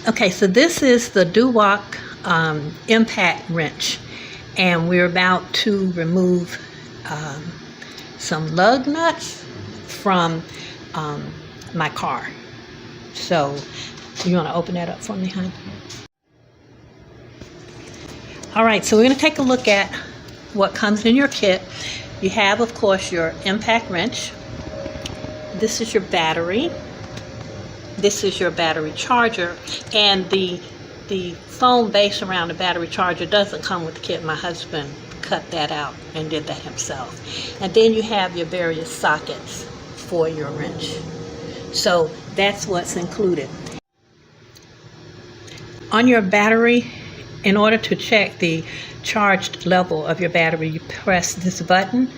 Okay, so this is the DOWOX impact wrench, and we're about to remove some lug nuts from my car. So you want to open that up for me, hon? All right, so we're going to take a look at what comes in your kit. You have, of course, your impact wrench. This is your battery. This is your battery charger, and the foam base around the battery charger doesn't come with the kit. My husband cut that out and did that himself. And then you have your various sockets for your wrench. So that's what's included. On your battery, in order to check the charged level of your battery, you press this button,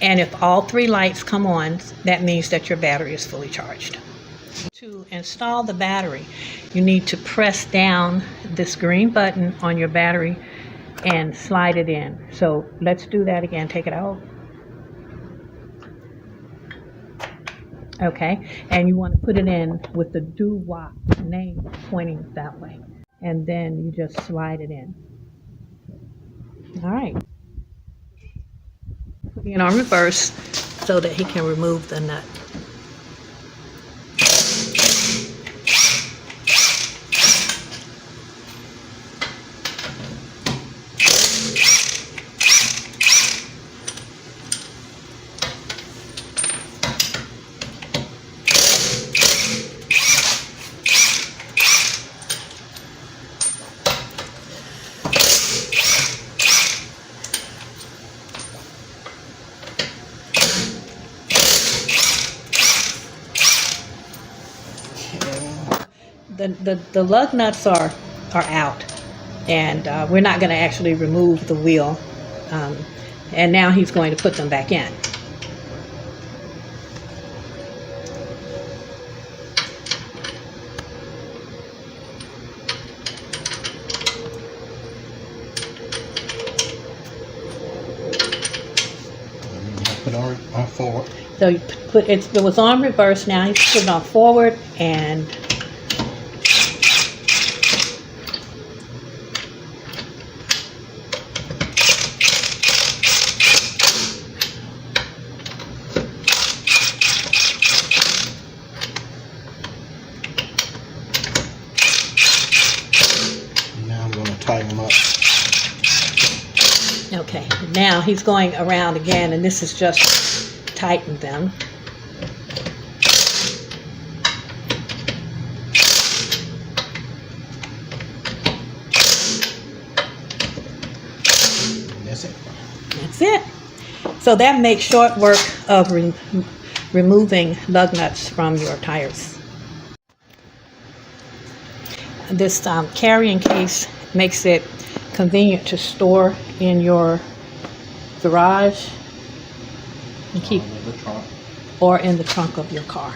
and if all three lights come on, that means that your battery is fully charged. To install the battery, you need to press down this green button on your battery and slide it in. So let's do that again. Take it out. Okay, and you want to put it in with the DOWOX name pointing that way. And then you just slide it in. All right. Putting it on reverse so that he can remove the nut. The lug nuts are out, and we're not going to actually remove the wheel, and now he's going to put them back in. Put on forward. So you put it was on reverse, now he's putting it on forward, and now I'm going to tighten them up. okay, now he's going around again, and this is just tighten them. That's it. That's it. So that makes short work of removing lug nuts from your tires. This carrying case makes it convenient to store in your garage and keep, or in the trunk of your car.